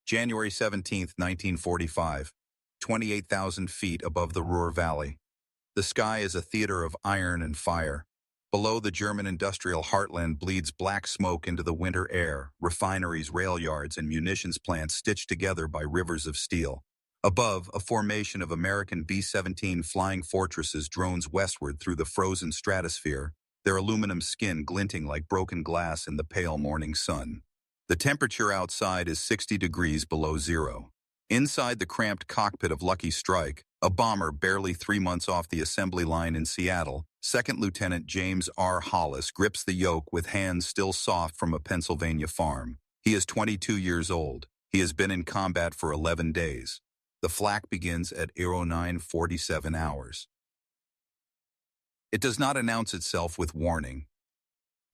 January 17, 1945, 28,000 feet above the Ruhr Valley. The sky is a theater of iron and fire. Below, the German industrial heartland bleeds black smoke into the winter air, refineries, rail yards, and munitions plants stitched together by rivers of steel. Above, a formation of American B-17 flying fortresses drones westward through the frozen stratosphere, their aluminum skin glinting like broken glass in the pale morning sun. The temperature outside is 60 degrees below zero. Inside the cramped cockpit of Lucky Strike, a bomber barely 3 months off the assembly line in Seattle, Second Lieutenant James R. Hollis grips the yoke with hands still soft from a Pennsylvania farm. He is 22 years old. He has been in combat for 11 days. The flak begins at 09:47 hours. It does not announce itself with warning.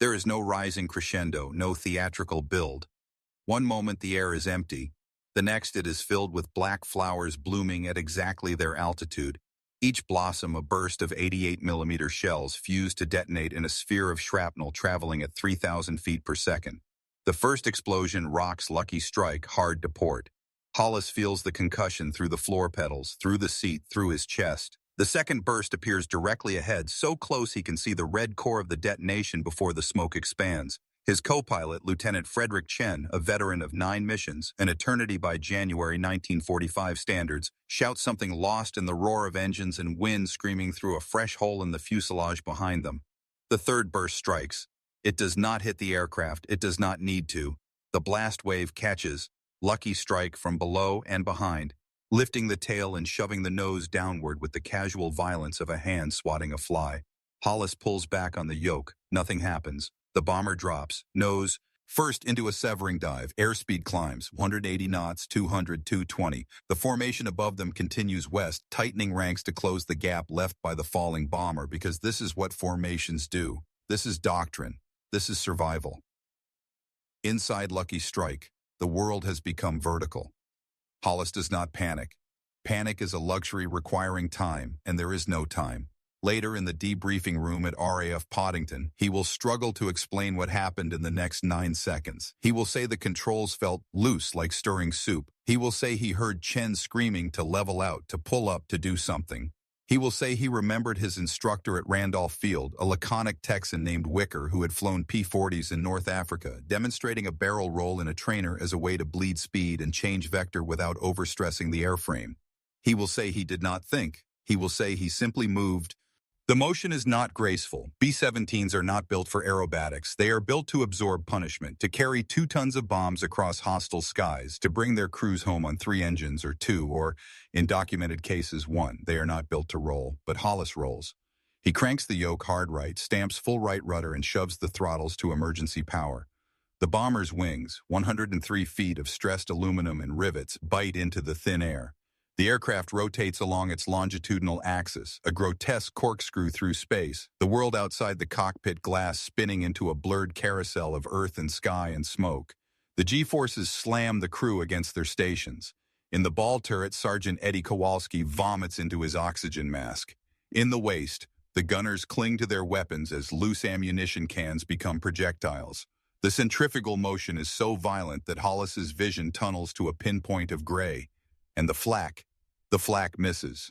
There is no rising crescendo, no theatrical build. One moment the air is empty. The next it is filled with black flowers blooming at exactly their altitude, each blossom a burst of 88mm shells fused to detonate in a sphere of shrapnel traveling at 3,000 feet per second. The first explosion rocks Lucky Strike hard to port. Hollis feels the concussion through the floor pedals, through the seat, through his chest. The second burst appears directly ahead, so close he can see the red core of the detonation before the smoke expands. His co-pilot, Lieutenant Frederick Chen, a veteran of 9 missions, an eternity by January 1945 standards, shouts something lost in the roar of engines and wind screaming through a fresh hole in the fuselage behind them. The third burst strikes. It does not hit the aircraft. It does not need to. The blast wave catches Lucky Strike from below and behind, lifting the tail and shoving the nose downward with the casual violence of a hand swatting a fly. Hollis pulls back on the yoke. Nothing happens. The bomber drops, nose first into a severing dive. Airspeed climbs, 180 knots, 200, 220. The formation above them continues west, tightening ranks to close the gap left by the falling bomber, because this is what formations do. This is doctrine. This is survival. Inside Lucky Strike, the world has become vertical. Hollis does not panic. Panic is a luxury requiring time, and there is no time. Later in the debriefing room at RAF Poddington, he will struggle to explain what happened in the next 9 seconds. He will say the controls felt loose like stirring soup. He will say he heard Chen screaming to level out, to pull up, to do something. He will say he remembered his instructor at Randolph Field, a laconic Texan named Wicker who had flown P-40s in North Africa, demonstrating a barrel roll in a trainer as a way to bleed speed and change vector without overstressing the airframe. He will say he did not think. He will say he simply moved. The motion is not graceful. B-17s are not built for aerobatics. They are built to absorb punishment, to carry 2 tons of bombs across hostile skies, to bring their crews home on 3 engines or 2, or, in documented cases, 1. They are not built to roll, but Hollis rolls. He cranks the yoke hard right, stamps full right rudder, and shoves the throttles to emergency power. The bomber's wings, 103 feet of stressed aluminum and rivets, bite into the thin air. The aircraft rotates along its longitudinal axis, a grotesque corkscrew through space, the world outside the cockpit glass spinning into a blurred carousel of earth and sky and smoke. The G-forces slam the crew against their stations. In the ball turret, Sergeant Eddie Kowalski vomits into his oxygen mask. In the waist, the gunners cling to their weapons as loose ammunition cans become projectiles. The centrifugal motion is so violent that Hollis's vision tunnels to a pinpoint of gray. And the flak misses.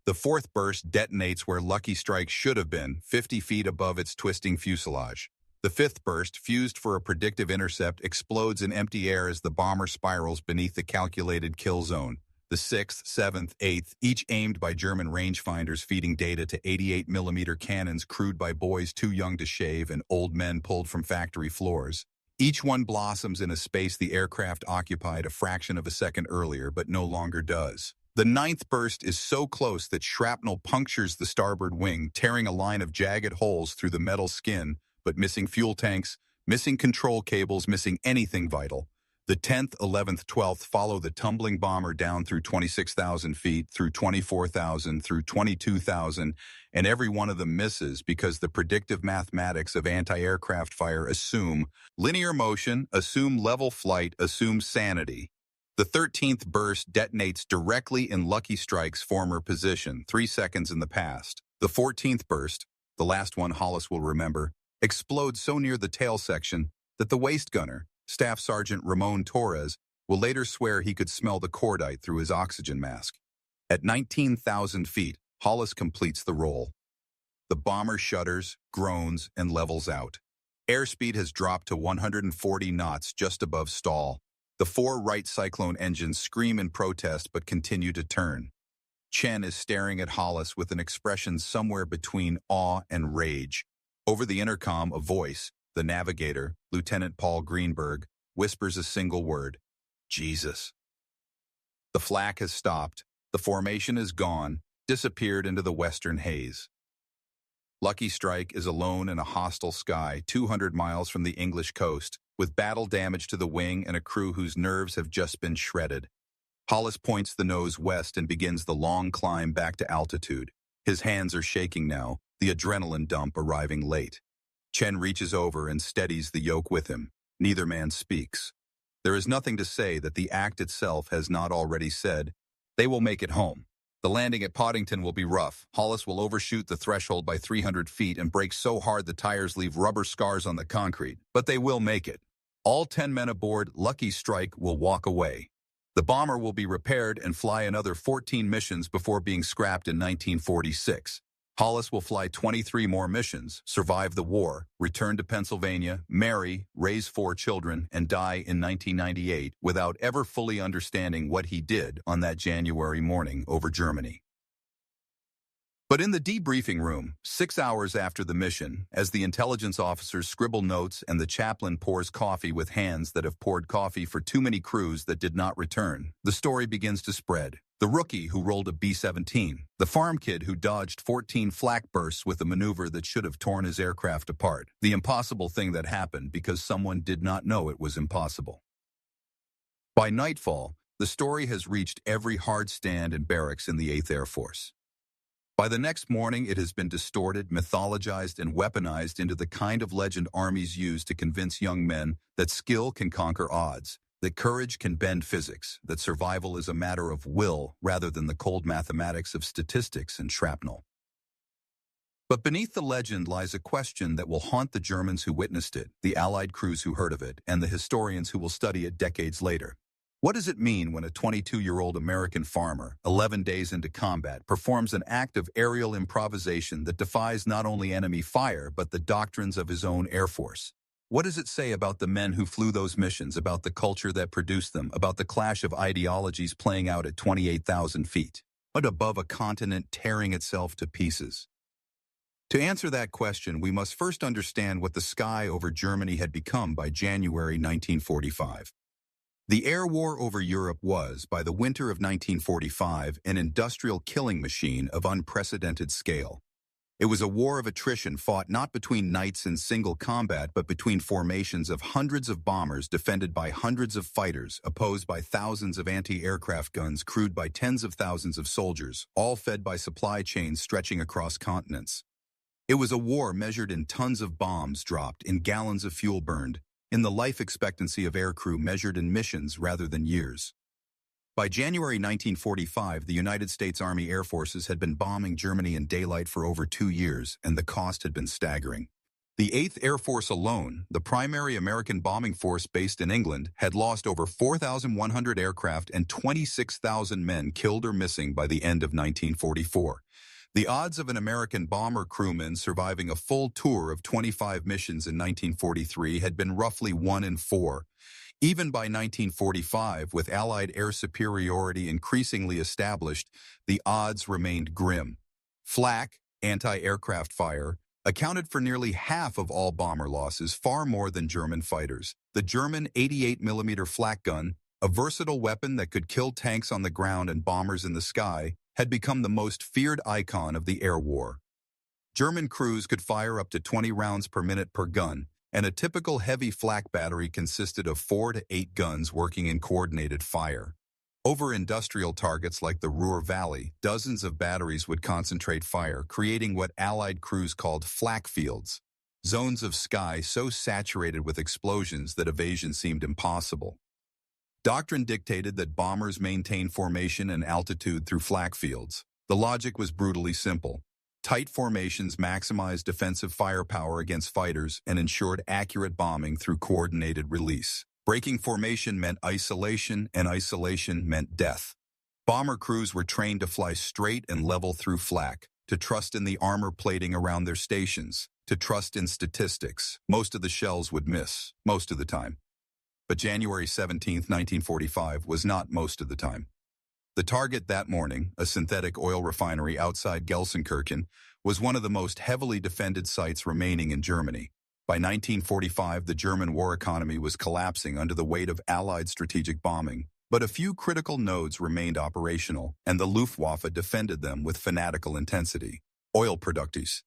The fourth burst detonates where Lucky Strike should have been, 50 feet above its twisting fuselage. The fifth burst, fused for a predictive intercept, explodes in empty air as the bomber spirals beneath the calculated kill zone. The 6th, 7th, 8th, each aimed by German rangefinders feeding data to 88mm cannons crewed by boys too young to shave and old men pulled from factory floors. Each one blossoms in a space the aircraft occupied a fraction of a second earlier, but no longer does. The 9th burst is so close that shrapnel punctures the starboard wing, tearing a line of jagged holes through the metal skin, but missing fuel tanks, missing control cables, missing anything vital. The 10th, 11th, 12th follow the tumbling bomber down through 26,000 feet, through 24,000, through 22,000, and every one of them misses because the predictive mathematics of anti-aircraft fire assume linear motion, assume level flight, assume sanity. The 13th burst detonates directly in Lucky Strike's former position, 3 seconds in the past. The 14th burst, the last one Hollis will remember, explodes so near the tail section that the waist gunner, Staff Sergeant Ramon Torres, will later swear he could smell the cordite through his oxygen mask. At 19,000 feet, Hollis completes the roll. The bomber shudders, groans, and levels out. Airspeed has dropped to 140 knots just above stall. The four Wright Cyclone engines scream in protest but continue to turn. Chen is staring at Hollis with an expression somewhere between awe and rage. Over the intercom, a voice, the navigator, Lieutenant Paul Greenberg, whispers a single word: Jesus. The flak has stopped. The formation is gone, disappeared into the western haze. Lucky Strike is alone in a hostile sky 200 miles from the English coast, with battle damage to the wing and a crew whose nerves have just been shredded. Hollis points the nose west and begins the long climb back to altitude. His hands are shaking now, the adrenaline dump arriving late. Chen reaches over and steadies the yoke with him. Neither man speaks. There is nothing to say that the act itself has not already said. They will make it home. The landing at Poddington will be rough. Hollis will overshoot the threshold by 300 feet and brake so hard the tires leave rubber scars on the concrete. But they will make it. All 10 men aboard Lucky Strike will walk away. The bomber will be repaired and fly another 14 missions before being scrapped in 1946. Hollis will fly 23 more missions, survive the war, return to Pennsylvania, marry, raise 4 children, and die in 1998 without ever fully understanding what he did on that January morning over Germany. But in the debriefing room, 6 hours after the mission, as the intelligence officers scribble notes and the chaplain pours coffee with hands that have poured coffee for too many crews that did not return, the story begins to spread. The rookie who rolled a B-17, the farm kid who dodged 14 flak bursts with a maneuver that should have torn his aircraft apart, the impossible thing that happened because someone did not know it was impossible. By nightfall, the story has reached every hard stand and barracks in the 8th Air Force. By the next morning, it has been distorted, mythologized, and weaponized into the kind of legend armies use to convince young men that skill can conquer odds, that courage can bend physics, that survival is a matter of will rather than the cold mathematics of statistics and shrapnel. But beneath the legend lies a question that will haunt the Germans who witnessed it, the Allied crews who heard of it, and the historians who will study it decades later. What does it mean when a 22-year-old American farmer, 11 days into combat, performs an act of aerial improvisation that defies not only enemy fire but the doctrines of his own Air Force? What does it say about the men who flew those missions, about the culture that produced them, about the clash of ideologies playing out at 28,000 feet, but above a continent tearing itself to pieces? To answer that question, we must first understand what the sky over Germany had become by January 1945. The air war over Europe was, by the winter of 1945, an industrial killing machine of unprecedented scale. It was a war of attrition fought not between knights in single combat but between formations of hundreds of bombers defended by hundreds of fighters, opposed by thousands of anti-aircraft guns crewed by tens of thousands of soldiers, all fed by supply chains stretching across continents. It was a war measured in tons of bombs dropped, in gallons of fuel burned, in the life expectancy of aircrew measured in missions rather than years. By January 1945, the United States Army Air Forces had been bombing Germany in daylight for over 2 years, and the cost had been staggering. The 8th Air Force alone, the primary American bombing force based in England, had lost over 4,100 aircraft and 26,000 men killed or missing by the end of 1944. The odds of an American bomber crewman surviving a full tour of 25 missions in 1943 had been roughly 1 in 4. Even by 1945, with Allied air superiority increasingly established, the odds remained grim. Flak, anti-aircraft fire, accounted for nearly half of all bomber losses, far more than German fighters. The German 88mm flak gun, a versatile weapon that could kill tanks on the ground and bombers in the sky, had become the most feared icon of the air war. German crews could fire up to 20 rounds per minute per gun, and a typical heavy flak battery consisted of 4 to 8 guns working in coordinated fire. Over industrial targets like the Ruhr Valley, dozens of batteries would concentrate fire, creating what Allied crews called flak fields, zones of sky so saturated with explosions that evasion seemed impossible. Doctrine dictated that bombers maintain formation and altitude through flak fields. The logic was brutally simple. Tight formations maximized defensive firepower against fighters and ensured accurate bombing through coordinated release. Breaking formation meant isolation, and isolation meant death. Bomber crews were trained to fly straight and level through flak, to trust in the armor plating around their stations, to trust in statistics. Most of the shells would miss, most of the time. But January 17, 1945, was not most of the time. The target that morning, a synthetic oil refinery outside Gelsenkirchen, was one of the most heavily defended sites remaining in Germany. By 1945, the German war economy was collapsing under the weight of Allied strategic bombing, but a few critical nodes remained operational, and the Luftwaffe defended them with fanatical intensity. Oil products.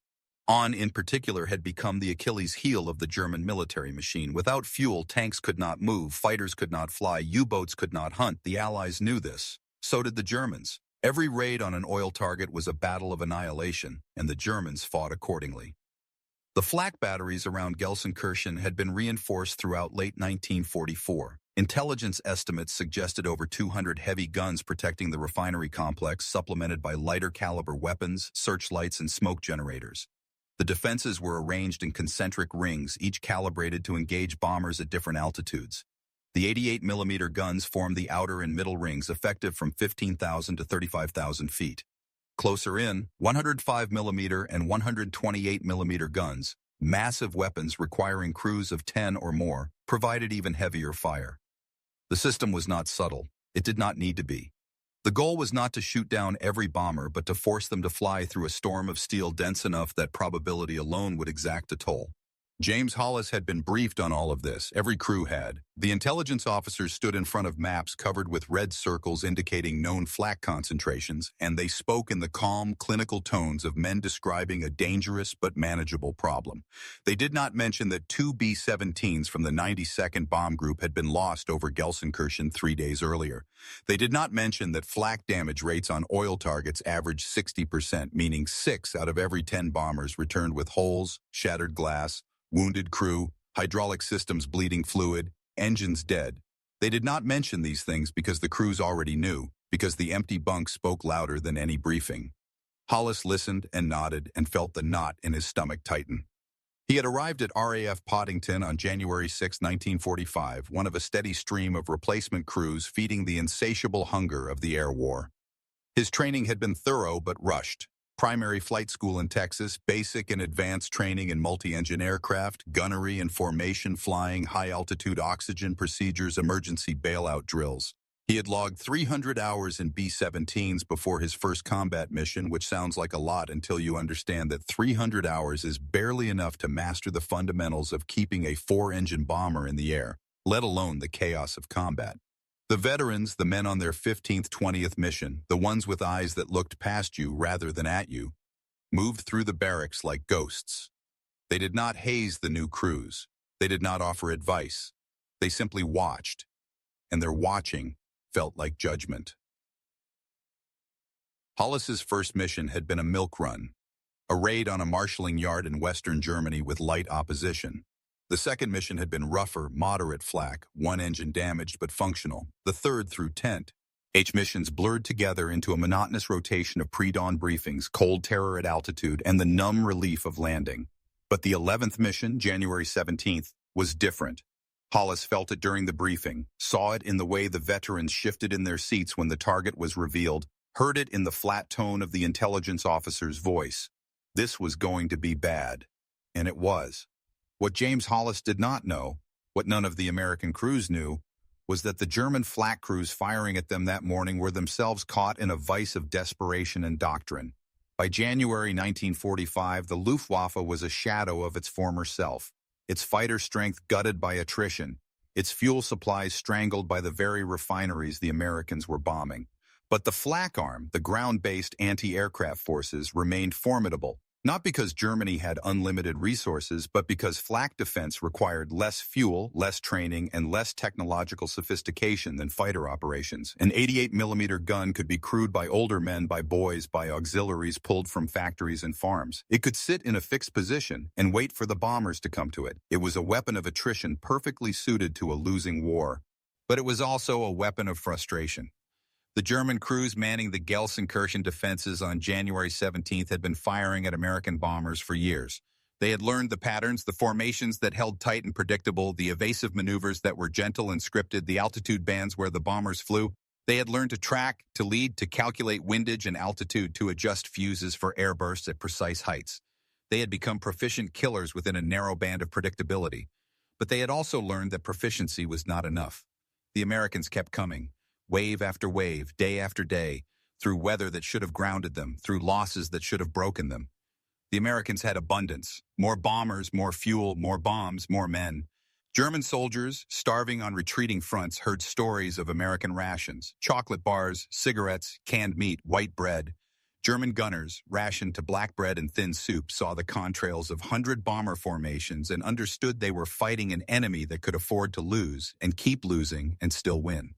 In particular, had become the Achilles heel of the German military machine. Without fuel, tanks could not move, fighters could not fly, U-boats could not hunt. The Allies knew this. So did the Germans. Every raid on an oil target was a battle of annihilation, and the Germans fought accordingly. The flak batteries around Gelsenkirchen had been reinforced throughout late 1944. Intelligence estimates suggested over 200 heavy guns protecting the refinery complex, supplemented by lighter caliber weapons, searchlights, and smoke generators. The defenses were arranged in concentric rings, each calibrated to engage bombers at different altitudes. The 88mm guns formed the outer and middle rings, effective from 15,000 to 35,000 feet. Closer in, 105mm and 128mm guns, massive weapons requiring crews of 10 or more, provided even heavier fire. The system was not subtle. It did not need to be. The goal was not to shoot down every bomber, but to force them to fly through a storm of steel dense enough that probability alone would exact a toll. James Hollis had been briefed on all of this. Every crew had. The intelligence officers stood in front of maps covered with red circles indicating known flak concentrations, and they spoke in the calm, clinical tones of men describing a dangerous but manageable problem. They did not mention that 2 B-17s from the 92nd Bomb Group had been lost over Gelsenkirchen 3 days earlier. They did not mention that flak damage rates on oil targets averaged 60%, meaning 6 out of every 10 bombers returned with holes, shattered glass, wounded crew, hydraulic systems bleeding fluid, engines dead. They did not mention these things because the crews already knew, because the empty bunks spoke louder than any briefing. Hollis listened and nodded and felt the knot in his stomach tighten. He had arrived at RAF Poddington on January 6, 1945, one of a steady stream of replacement crews feeding the insatiable hunger of the air war. His training had been thorough but rushed. Primary flight school in Texas, basic and advanced training in multi-engine aircraft, gunnery and formation flying, high-altitude oxygen procedures, emergency bailout drills. He had logged 300 hours in B-17s before his first combat mission, which sounds like a lot until you understand that 300 hours is barely enough to master the fundamentals of keeping a 4-engine bomber in the air, let alone the chaos of combat. The veterans, the men on their 15th, 20th mission, the ones with eyes that looked past you rather than at you, moved through the barracks like ghosts. They did not haze the new crews. They did not offer advice. They simply watched, and their watching felt like judgment. Hollis's first mission had been a milk run, a raid on a marshalling yard in western Germany with light opposition. The second mission had been rougher, moderate flak, 1 engine damaged but functional. The third through tent. Missions blurred together into a monotonous rotation of pre-dawn briefings, cold terror at altitude, and the numb relief of landing. But the 11th mission, January 17th, was different. Hollis felt it during the briefing, saw it in the way the veterans shifted in their seats when the target was revealed, heard it in the flat tone of the intelligence officer's voice. This was going to be bad. And it was. What James Hollis did not know, what none of the American crews knew, was that the German flak crews firing at them that morning were themselves caught in a vice of desperation and doctrine. By January 1945, the Luftwaffe was a shadow of its former self, its fighter strength gutted by attrition, its fuel supplies strangled by the very refineries the Americans were bombing. But the flak arm, the ground-based anti-aircraft forces, remained formidable. Not because Germany had unlimited resources, but because flak defense required less fuel, less training, and less technological sophistication than fighter operations. An 88mm gun could be crewed by older men, by boys, by auxiliaries pulled from factories and farms. It could sit in a fixed position and wait for the bombers to come to it. It was a weapon of attrition perfectly suited to a losing war. But it was also a weapon of frustration. The German crews manning the Gelsenkirchen defenses on January 17th had been firing at American bombers for years. They had learned the patterns, the formations that held tight and predictable, the evasive maneuvers that were gentle and scripted, the altitude bands where the bombers flew. They had learned to track, to lead, to calculate windage and altitude, to adjust fuses for airbursts at precise heights. They had become proficient killers within a narrow band of predictability. But they had also learned that proficiency was not enough. The Americans kept coming, wave after wave, day after day, through weather that should have grounded them, through losses that should have broken them. The Americans had abundance, more bombers, more fuel, more bombs, more men. German soldiers, starving on retreating fronts, heard stories of American rations, chocolate bars, cigarettes, canned meat, white bread. German gunners, rationed to black bread and thin soup, saw the contrails of 100-bomber formations and understood they were fighting an enemy that could afford to lose and keep losing and still win.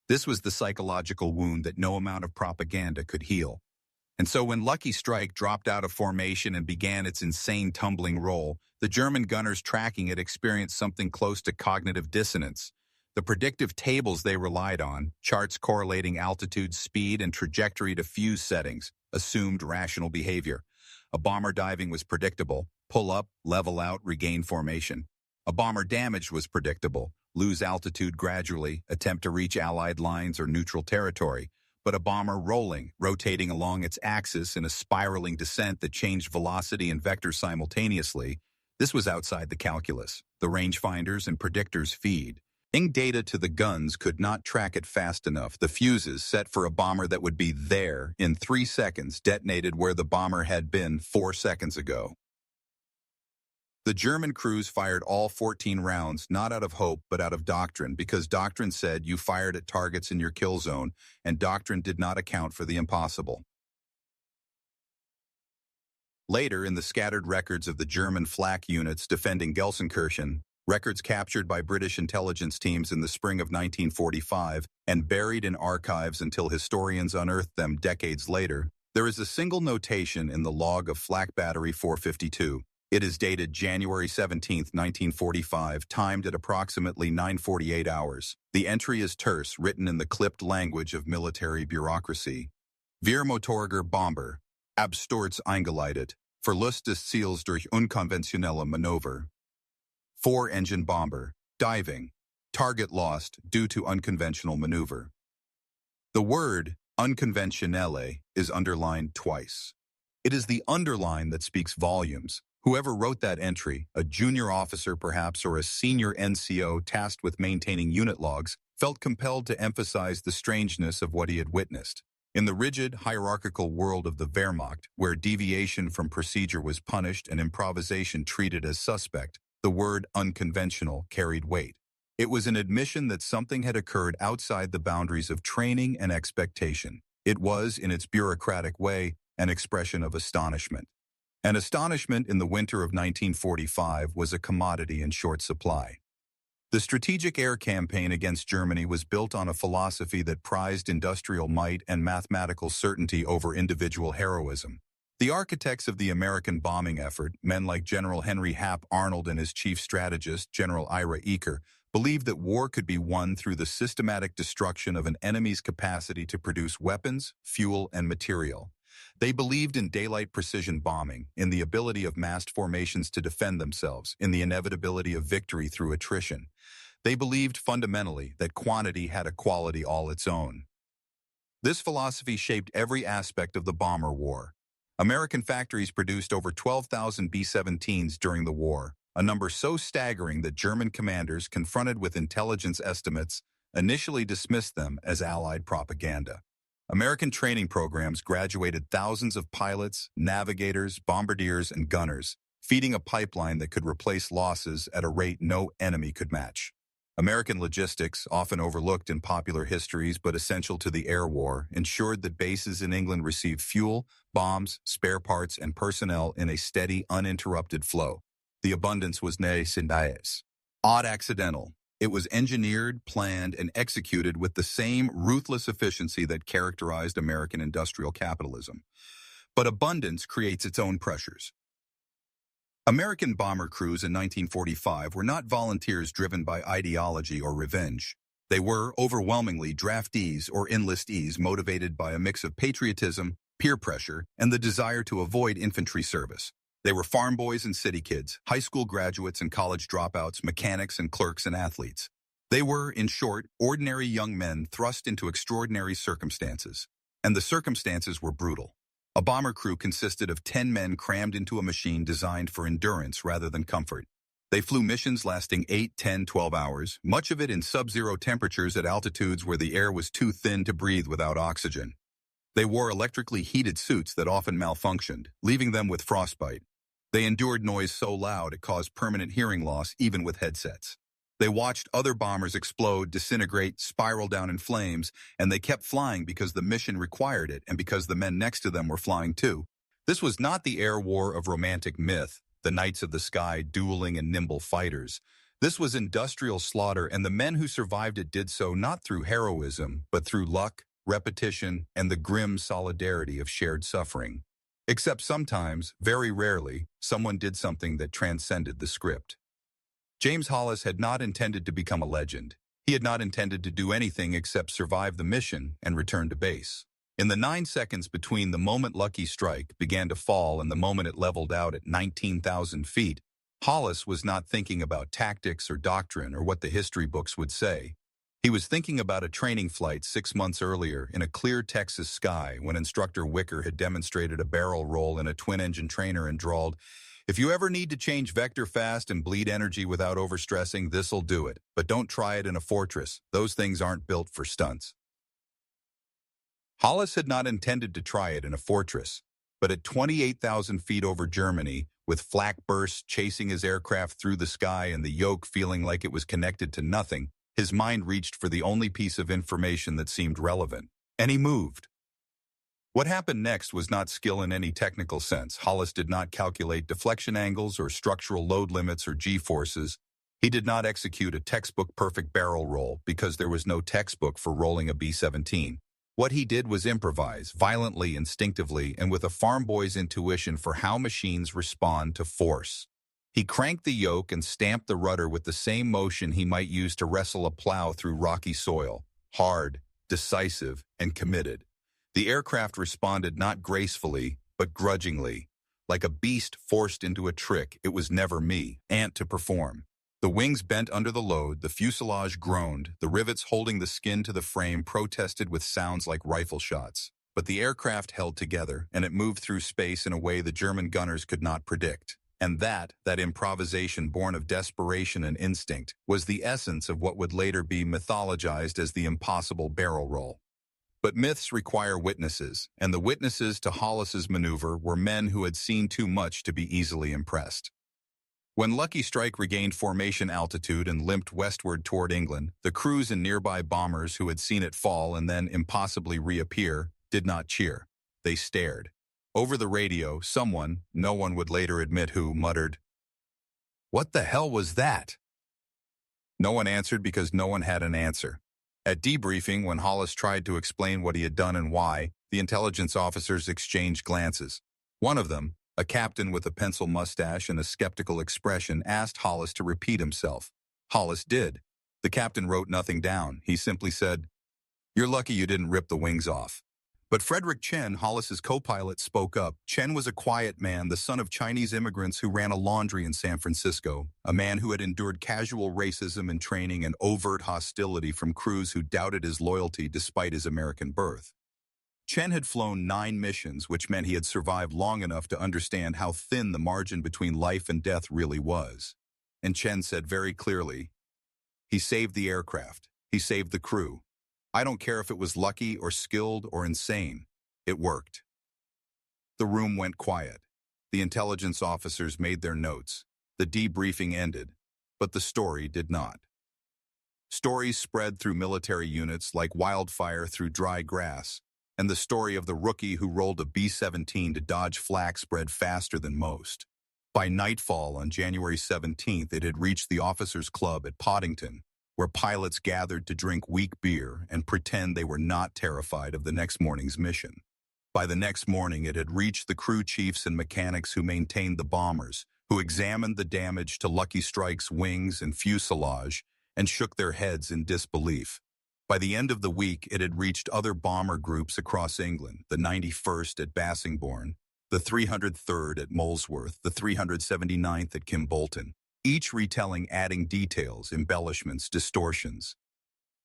This was the psychological wound that no amount of propaganda could heal. And so when Lucky Strike dropped out of formation and began its insane tumbling roll, the German gunners tracking it experienced something close to cognitive dissonance. The predictive tables they relied on, charts correlating altitude, speed, and trajectory to fuse settings, assumed rational behavior. A bomber diving was predictable: pull up, level out, regain formation. A bomber damaged was predictable: lose altitude gradually, attempt to reach Allied lines or neutral territory. But a bomber rolling, rotating along its axis in a spiraling descent that changed velocity and vector simultaneously, this was outside the calculus. The rangefinders and predictors feed. Data to the guns could not track it fast enough. The fuses set for a bomber that would be there in 3 seconds detonated where the bomber had been 4 seconds ago. The German crews fired all 14 rounds, not out of hope, but out of doctrine, because doctrine said you fired at targets in your kill zone, and doctrine did not account for the impossible. Later, in the scattered records of the German Flak units defending Gelsenkirchen, records captured by British intelligence teams in the spring of 1945 and buried in archives until historians unearthed them decades later, there is a single notation in the log of Flak Battery 452. It is dated January 17, 1945, timed at approximately 9:48 hours. The entry is terse, written in the clipped language of military bureaucracy. Wir Motorger Bomber, Absturz eingeleitet, Verlust des Ziels durch unkonventionelle Manöver. 4-engine bomber, diving, target lost due to unconventional maneuver. The word unconventionelle is underlined twice. It is the underline that speaks volumes. Whoever wrote that entry, a junior officer perhaps or a senior NCO tasked with maintaining unit logs, felt compelled to emphasize the strangeness of what he had witnessed. In the rigid, hierarchical world of the Wehrmacht, where deviation from procedure was punished and improvisation treated as suspect, the word unconventional carried weight. It was an admission that something had occurred outside the boundaries of training and expectation. It was, in its bureaucratic way, an expression of astonishment. And astonishment in the winter of 1945 was a commodity in short supply. The strategic air campaign against Germany was built on a philosophy that prized industrial might and mathematical certainty over individual heroism. The architects of the American bombing effort, men like General Henry Hap Arnold and his chief strategist, General Ira Eaker, believed that war could be won through the systematic destruction of an enemy's capacity to produce weapons, fuel, and material. They believed in daylight precision bombing, in the ability of massed formations to defend themselves, in the inevitability of victory through attrition. They believed fundamentally that quantity had a quality all its own. This philosophy shaped every aspect of the bomber war. American factories produced over 12,000 B-17s during the war, a number so staggering that German commanders, confronted with intelligence estimates, initially dismissed them as Allied propaganda. American training programs graduated thousands of pilots, navigators, bombardiers, and gunners, feeding a pipeline that could replace losses at a rate no enemy could match. American logistics, often overlooked in popular histories but essential to the air war, ensured that bases in England received fuel, bombs, spare parts, and personnel in a steady, uninterrupted flow. The abundance was odd accidental. It was engineered, planned, and executed with the same ruthless efficiency that characterized American industrial capitalism. But abundance creates its own pressures. American bomber crews in 1945 were not volunteers driven by ideology or revenge. They were, overwhelmingly, draftees or enlistees motivated by a mix of patriotism, peer pressure, and the desire to avoid infantry service. They were farm boys and city kids, high school graduates and college dropouts, mechanics and clerks and athletes. They were, in short, ordinary young men thrust into extraordinary circumstances. And the circumstances were brutal. A bomber crew consisted of 10 men crammed into a machine designed for endurance rather than comfort. They flew missions lasting 8, 10, 12 hours, much of it in sub-zero temperatures at altitudes where the air was too thin to breathe without oxygen. They wore electrically heated suits that often malfunctioned, leaving them with frostbite. They endured noise so loud it caused permanent hearing loss even with headsets. They watched other bombers explode, disintegrate, spiral down in flames, and they kept flying because the mission required it and because the men next to them were flying too. This was not the air war of romantic myth, the knights of the sky dueling and nimble fighters. This was industrial slaughter, and the men who survived it did so not through heroism, but through luck, repetition, and the grim solidarity of shared suffering. Except sometimes, very rarely, someone did something that transcended the script. James Hollis had not intended to become a legend. He had not intended to do anything except survive the mission and return to base. In the 9 seconds between the moment Lucky Strike began to fall and the moment it leveled out at 19,000 feet, Hollis was not thinking about tactics or doctrine or what the history books would say. He was thinking about a training flight 6 months earlier in a clear Texas sky when Instructor Wicker had demonstrated a barrel roll in a twin-engine trainer and drawled, "If you ever need to change vector fast and bleed energy without overstressing, this'll do it. But don't try it in a fortress. Those things aren't built for stunts." Hollis had not intended to try it in a fortress, but at 28,000 feet over Germany, with flak bursts chasing his aircraft through the sky and the yoke feeling like it was connected to nothing, his mind reached for the only piece of information that seemed relevant, and he moved. What happened next was not skill in any technical sense. Hollis did not calculate deflection angles or structural load limits or G-forces. He did not execute a textbook perfect barrel roll because there was no textbook for rolling a B-17. What he did was improvise, violently, instinctively, and with a farm boy's intuition for how machines respond to force. He cranked the yoke and stamped the rudder with the same motion he might use to wrestle a plow through rocky soil, hard, decisive, and committed. The aircraft responded not gracefully, but grudgingly. Like a beast forced into a trick, it was never me, ant to perform. The wings bent under the load, the fuselage groaned, the rivets holding the skin to the frame protested with sounds like rifle shots. But the aircraft held together, and it moved through space in a way the German gunners could not predict. And that improvisation born of desperation and instinct, was the essence of what would later be mythologized as the impossible barrel roll. But myths require witnesses, and the witnesses to Hollis's maneuver were men who had seen too much to be easily impressed. When Lucky Strike regained formation altitude and limped westward toward England, the crews and nearby bombers who had seen it fall and then impossibly reappear did not cheer. They stared. Over the radio, someone, no one would later admit who, muttered, "What the hell was that?" No one answered because no one had an answer. At debriefing, when Hollis tried to explain what he had done and why, the intelligence officers exchanged glances. One of them, a captain with a pencil mustache and a skeptical expression, asked Hollis to repeat himself. Hollis did. The captain wrote nothing down. He simply said, "You're lucky you didn't rip the wings off." But Frederick Chen, Hollis's co-pilot, spoke up. Chen was a quiet man, the son of Chinese immigrants who ran a laundry in San Francisco, a man who had endured casual racism in training and overt hostility from crews who doubted his loyalty despite his American birth. Chen had flown 9 missions, which meant he had survived long enough to understand how thin the margin between life and death really was. And Chen said very clearly, "He saved the aircraft. He saved the crew. I don't care if it was lucky or skilled or insane. It worked." The room went quiet. The intelligence officers made their notes. The debriefing ended, but the story did not. Stories spread through military units like wildfire through dry grass, and the story of the rookie who rolled a B-17 to dodge flak spread faster than most. By nightfall on January 17th, it had reached the officers' club at Poddington, where pilots gathered to drink weak beer and pretend they were not terrified of the next morning's mission. By the next morning, it had reached the crew chiefs and mechanics who maintained the bombers, who examined the damage to Lucky Strike's wings and fuselage and shook their heads in disbelief. By the end of the week, it had reached other bomber groups across England, the 91st at Bassingbourn, the 303rd at Molesworth, the 379th at Kimbolton, each retelling adding details, embellishments, distortions.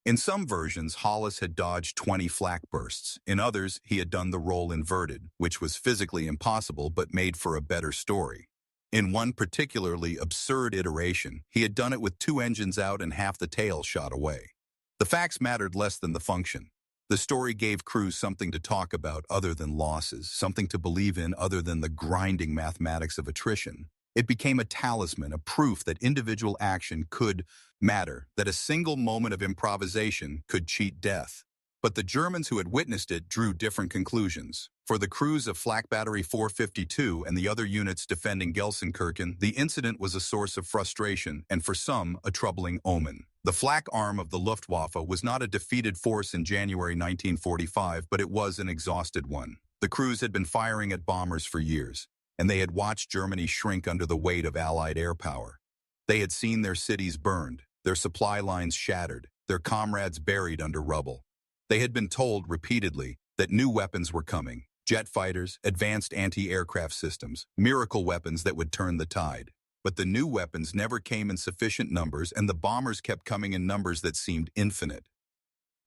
In some versions, Hollis had dodged 20 flak bursts. In others, he had done the role inverted, which was physically impossible but made for a better story. In one particularly absurd iteration, he had done it with 2 engines out and half the tail shot away. The facts mattered less than the function. The story gave crews something to talk about other than losses, something to believe in other than the grinding mathematics of attrition. It became a talisman, a proof that individual action could matter, that a single moment of improvisation could cheat death. But the Germans who had witnessed it drew different conclusions. For the crews of Flak Battery 452 and the other units defending Gelsenkirchen, the incident was a source of frustration and for some, a troubling omen. The flak arm of the Luftwaffe was not a defeated force in January 1945, but it was an exhausted one. The crews had been firing at bombers for years, and they had watched Germany shrink under the weight of Allied air power. They had seen their cities burned, their supply lines shattered, their comrades buried under rubble. They had been told repeatedly that new weapons were coming, jet fighters, advanced anti-aircraft systems, miracle weapons that would turn the tide. But the new weapons never came in sufficient numbers, and the bombers kept coming in numbers that seemed infinite.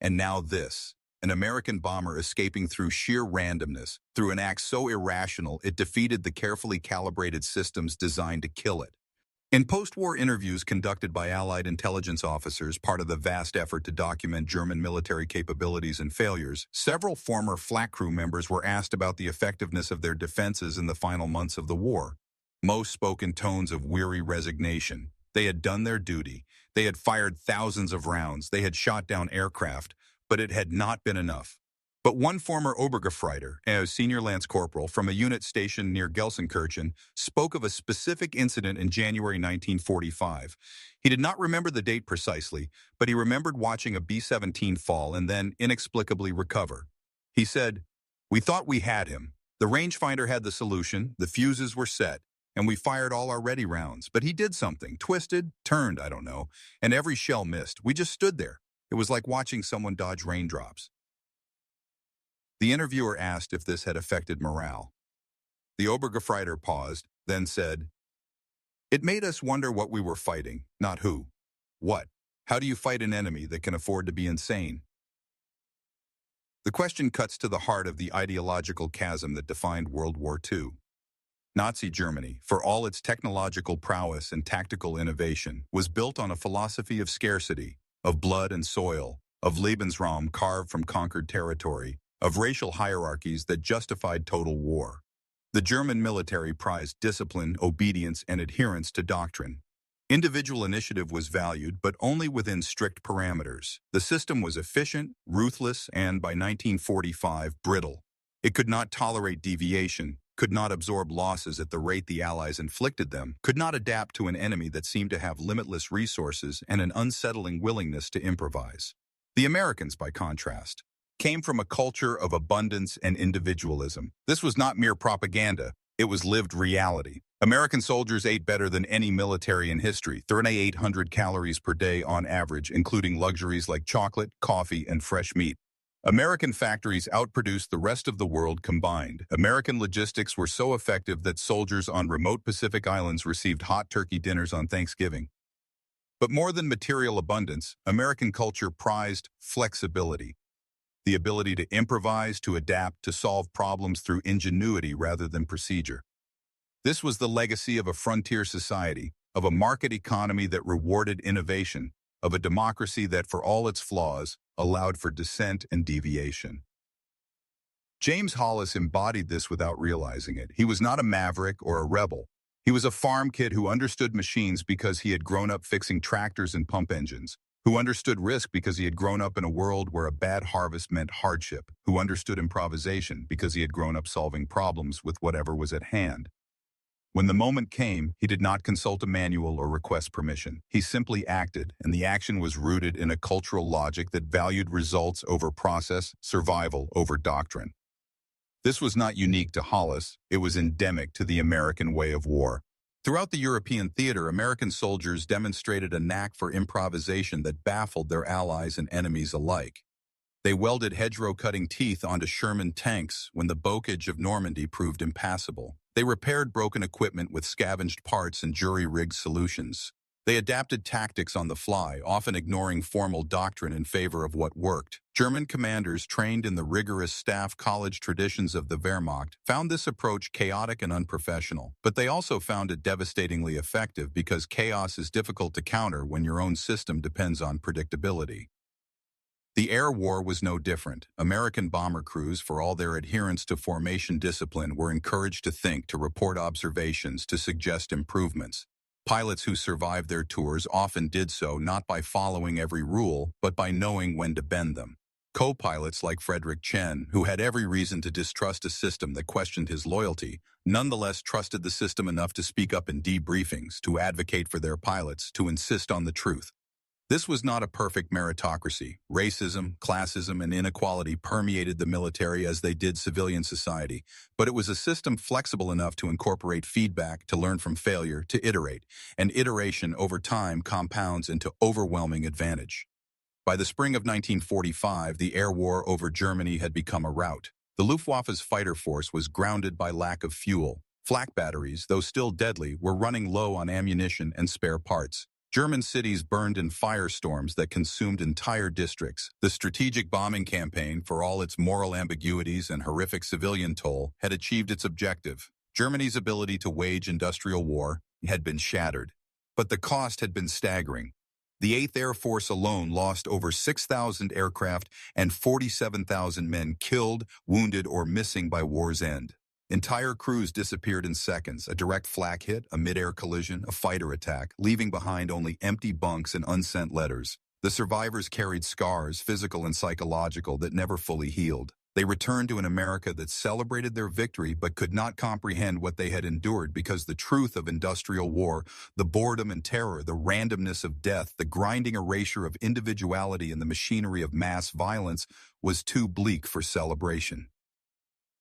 And now this, an American bomber escaping through sheer randomness, through an act so irrational it defeated the carefully calibrated systems designed to kill it. In post-war interviews conducted by Allied intelligence officers, part of the vast effort to document German military capabilities and failures, several former flak crew members were asked about the effectiveness of their defenses in the final months of the war. Most spoke in tones of weary resignation. They had done their duty. They had fired thousands of rounds. They had shot down aircraft, but it had not been enough. But one former Obergefreiter, a senior lance corporal from a unit stationed near Gelsenkirchen, spoke of a specific incident in January 1945. He did not remember the date precisely, but he remembered watching a B-17 fall and then inexplicably recover. He said, "We thought we had him. The rangefinder had the solution, the fuses were set, and we fired all our ready rounds. But he did something, twisted, turned, I don't know, and every shell missed. We just stood there. It was like watching someone dodge raindrops." The interviewer asked if this had affected morale. The Obergefreiter paused, then said, "It made us wonder what we were fighting, not who. What? How do you fight an enemy that can afford to be insane?" The question cuts to the heart of the ideological chasm that defined World War II. Nazi Germany, for all its technological prowess and tactical innovation, was built on a philosophy of scarcity, of blood and soil, of Lebensraum carved from conquered territory, of racial hierarchies that justified total war. The German military prized discipline, obedience, and adherence to doctrine. Individual initiative was valued, but only within strict parameters. The system was efficient, ruthless, and, by 1945, brittle. It could not tolerate deviation, could not absorb losses at the rate the Allies inflicted them, could not adapt to an enemy that seemed to have limitless resources and an unsettling willingness to improvise. The Americans, by contrast, came from a culture of abundance and individualism. This was not mere propaganda, it was lived reality. American soldiers ate better than any military in history, 3,800 calories per day on average, including luxuries like chocolate, coffee, and fresh meat. American factories outproduced the rest of the world combined. American logistics were so effective that soldiers on remote Pacific islands received hot turkey dinners on Thanksgiving. But more than material abundance, American culture prized flexibility. The ability to improvise, to adapt, to solve problems through ingenuity rather than procedure. This was the legacy of a frontier society, of a market economy that rewarded innovation, of a democracy that, for all its flaws, allowed for dissent and deviation. James Hollis embodied this without realizing it. He was not a maverick or a rebel. He was a farm kid who understood machines because he had grown up fixing tractors and pump engines, who understood risk because he had grown up in a world where a bad harvest meant hardship, who understood improvisation because he had grown up solving problems with whatever was at hand. When the moment came, he did not consult a manual or request permission. He simply acted, and the action was rooted in a cultural logic that valued results over process, survival over doctrine. This was not unique to Hollis, it was endemic to the American way of war. Throughout the European theater, American soldiers demonstrated a knack for improvisation that baffled their allies and enemies alike. They welded hedgerow-cutting teeth onto Sherman tanks when the bocage of Normandy proved impassable. They repaired broken equipment with scavenged parts and jury-rigged solutions. They adapted tactics on the fly, often ignoring formal doctrine in favor of what worked. German commanders trained in the rigorous staff college traditions of the Wehrmacht found this approach chaotic and unprofessional, but they also found it devastatingly effective because chaos is difficult to counter when your own system depends on predictability. The air war was no different. American bomber crews, for all their adherence to formation discipline, were encouraged to think, to report observations, to suggest improvements. Pilots who survived their tours often did so not by following every rule, but by knowing when to bend them. Co-pilots like Frederick Chen, who had every reason to distrust a system that questioned his loyalty, nonetheless trusted the system enough to speak up in debriefings, to advocate for their pilots, to insist on the truth. This was not a perfect meritocracy. Racism, classism, and inequality permeated the military as they did civilian society, but it was a system flexible enough to incorporate feedback, to learn from failure, to iterate, and iteration over time compounds into overwhelming advantage. By the spring of 1945, the air war over Germany had become a rout. The Luftwaffe's fighter force was grounded by lack of fuel. Flak batteries, though still deadly, were running low on ammunition and spare parts. German cities burned in firestorms that consumed entire districts. The strategic bombing campaign, for all its moral ambiguities and horrific civilian toll, had achieved its objective. Germany's ability to wage industrial war had been shattered. But the cost had been staggering. The 8th Air Force alone lost over 6,000 aircraft and 47,000 men killed, wounded, or missing by war's end. Entire crews disappeared in seconds, a direct flak hit, a mid-air collision, a fighter attack, leaving behind only empty bunks and unsent letters. The survivors carried scars, physical and psychological, that never fully healed. They returned to an America that celebrated their victory but could not comprehend what they had endured because the truth of industrial war, the boredom and terror, the randomness of death, the grinding erasure of individuality and the machinery of mass violence was too bleak for celebration.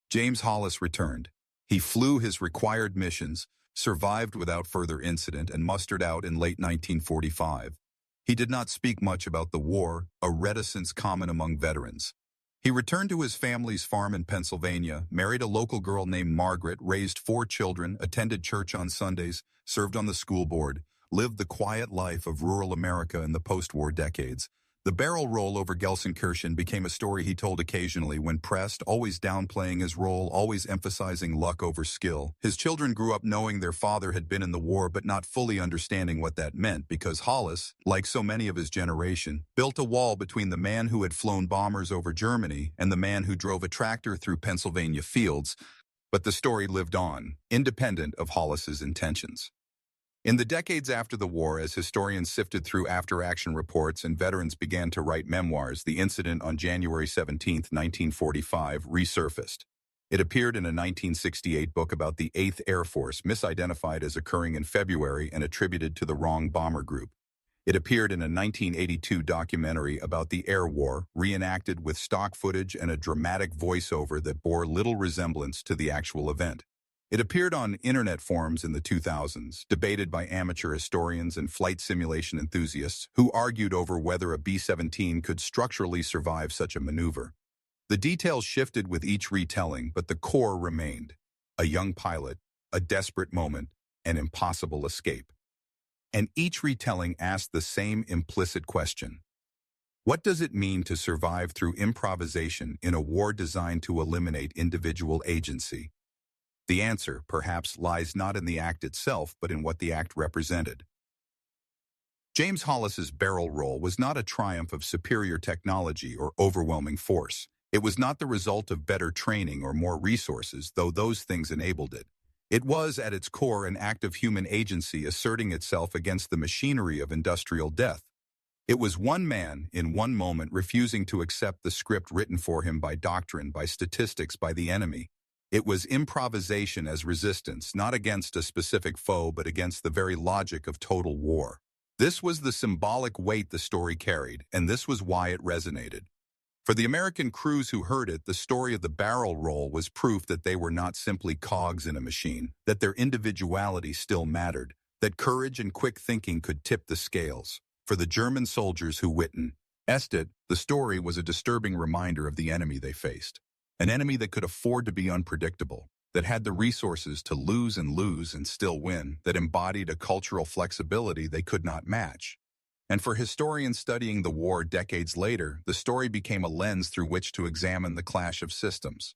James Hollis returned. He flew his required missions, survived without further incident, and mustered out in late 1945. He did not speak much about the war, a reticence common among veterans. He returned to his family's farm in Pennsylvania, married a local girl named Margaret, raised 4 children, attended church on Sundays, served on the school board, lived the quiet life of rural America in the post-war decades. The barrel roll over Gelsenkirchen became a story he told occasionally when pressed, always downplaying his role, always emphasizing luck over skill. His children grew up knowing their father had been in the war but not fully understanding what that meant because Hollis, like so many of his generation, built a wall between the man who had flown bombers over Germany and the man who drove a tractor through Pennsylvania fields. But the story lived on, independent of Hollis's intentions. In the decades after the war, as historians sifted through after-action reports and veterans began to write memoirs, the incident on January 17, 1945, resurfaced. It appeared in a 1968 book about the 8th Air Force, misidentified as occurring in February and attributed to the wrong bomber group. It appeared in a 1982 documentary about the air war, reenacted with stock footage and a dramatic voiceover that bore little resemblance to the actual event. It appeared on internet forums in the 2000s, debated by amateur historians and flight simulation enthusiasts who argued over whether a B-17 could structurally survive such a maneuver. The details shifted with each retelling, but the core remained. A young pilot, a desperate moment, an impossible escape. And each retelling asked the same implicit question. What does it mean to survive through improvisation in a war designed to eliminate individual agency? The answer, perhaps, lies not in the act itself, but in what the act represented. James Hollis's barrel roll was not a triumph of superior technology or overwhelming force. It was not the result of better training or more resources, though those things enabled it. It was, at its core, an act of human agency asserting itself against the machinery of industrial death. It was one man, in one moment, refusing to accept the script written for him by doctrine, by statistics, by the enemy. It was improvisation as resistance, not against a specific foe, but against the very logic of total war. This was the symbolic weight the story carried, and this was why it resonated. For the American crews who heard it, the story of the barrel roll was proof that they were not simply cogs in a machine, that their individuality still mattered, that courage and quick thinking could tip the scales. For the German soldiers who witnessed Ested, the story was a disturbing reminder of the enemy they faced. An enemy that could afford to be unpredictable, that had the resources to lose and still win, that embodied a cultural flexibility they could not match. And for historians studying the war decades later, the story became a lens through which to examine the clash of systems.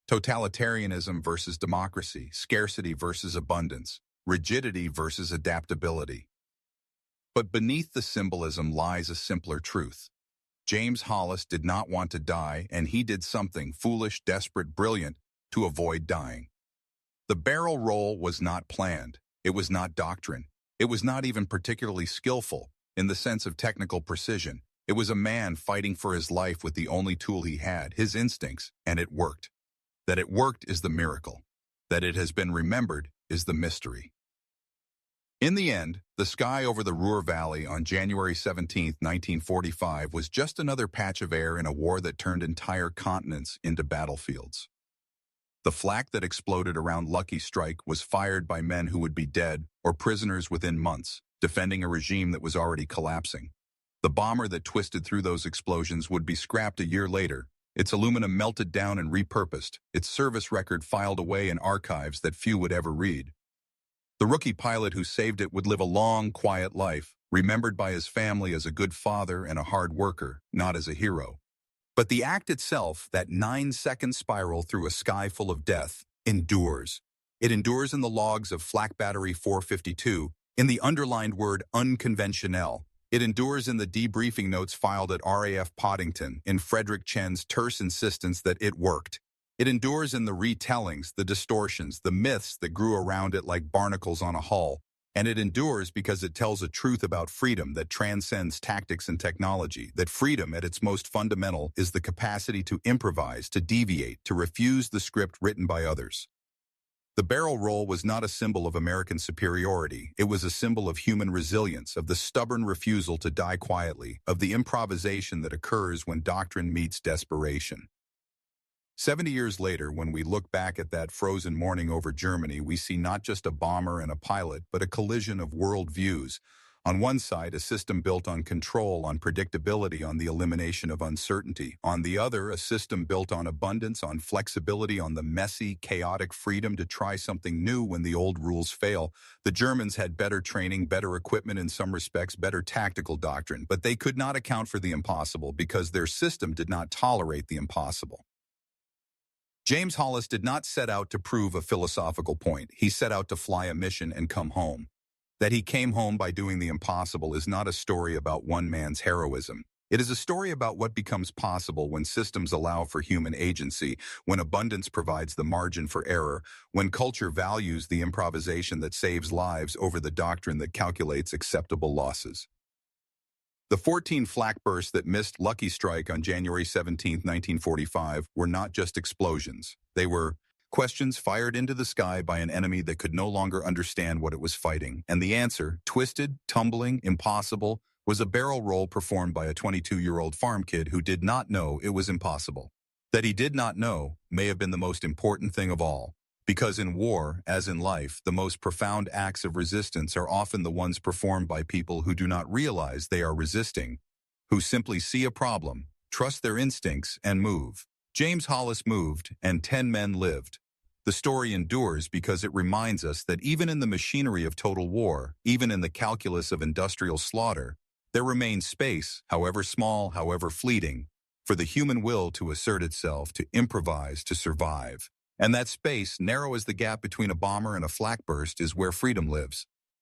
Totalitarianism versus democracy, scarcity versus abundance, rigidity versus adaptability. But beneath the symbolism lies a simpler truth. James Hollis did not want to die, and he did something foolish, desperate, brilliant to avoid dying. The barrel roll was not planned. It was not doctrine. It was not even particularly skillful in the sense of technical precision. It was a man fighting for his life with the only tool he had, his instincts, and it worked. That it worked is the miracle. That it has been remembered is the mystery. In the end, the sky over the Ruhr Valley on January 17, 1945 was just another patch of air in a war that turned entire continents into battlefields. The flak that exploded around Lucky Strike was fired by men who would be dead or prisoners within months, defending a regime that was already collapsing. The bomber that twisted through those explosions would be scrapped a year later, its aluminum melted down and repurposed, its service record filed away in archives that few would ever read. The rookie pilot who saved it would live a long, quiet life, remembered by his family as a good father and a hard worker, not as a hero. But the act itself, that 9-second spiral through a sky full of death, endures. It endures in the logs of Flak Battery 452, in the underlined word unconventional. It endures in the debriefing notes filed at RAF Poddington, in Frederick Chen's terse insistence that it worked. It endures in the retellings, the distortions, the myths that grew around it like barnacles on a hull, and it endures because it tells a truth about freedom that transcends tactics and technology, that freedom at its most fundamental is the capacity to improvise, to deviate, to refuse the script written by others. The barrel roll was not a symbol of American superiority. It was a symbol of human resilience, of the stubborn refusal to die quietly, of the improvisation that occurs when doctrine meets desperation. 70 years later, when we look back at that frozen morning over Germany, we see not just a bomber and a pilot, but a collision of worldviews. On one side, a system built on control, on predictability, on the elimination of uncertainty. On the other, a system built on abundance, on flexibility, on the messy, chaotic freedom to try something new when the old rules fail. The Germans had better training, better equipment in some respects, better tactical doctrine, but they could not account for the impossible because their system did not tolerate the impossible. James Hollis did not set out to prove a philosophical point. He set out to fly a mission and come home. That he came home by doing the impossible is not a story about one man's heroism. It is a story about what becomes possible when systems allow for human agency, when abundance provides the margin for error, when culture values the improvisation that saves lives over the doctrine that calculates acceptable losses. The 14 flak bursts that missed Lucky Strike on January 17, 1945, were not just explosions. They were questions fired into the sky by an enemy that could no longer understand what it was fighting. And the answer, twisted, tumbling, impossible, was a barrel roll performed by a 22-year-old farm kid who did not know it was impossible. That he did not know may have been the most important thing of all. Because in war, as in life, the most profound acts of resistance are often the ones performed by people who do not realize they are resisting, who simply see a problem, trust their instincts, and move. James Hollis moved, and 10 men lived. The story endures because it reminds us that even in the machinery of total war, even in the calculus of industrial slaughter, there remains space, however small, however fleeting, for the human will to assert itself, to improvise, to survive. And that space, narrow as the gap between a bomber and a flak burst, is where freedom lives.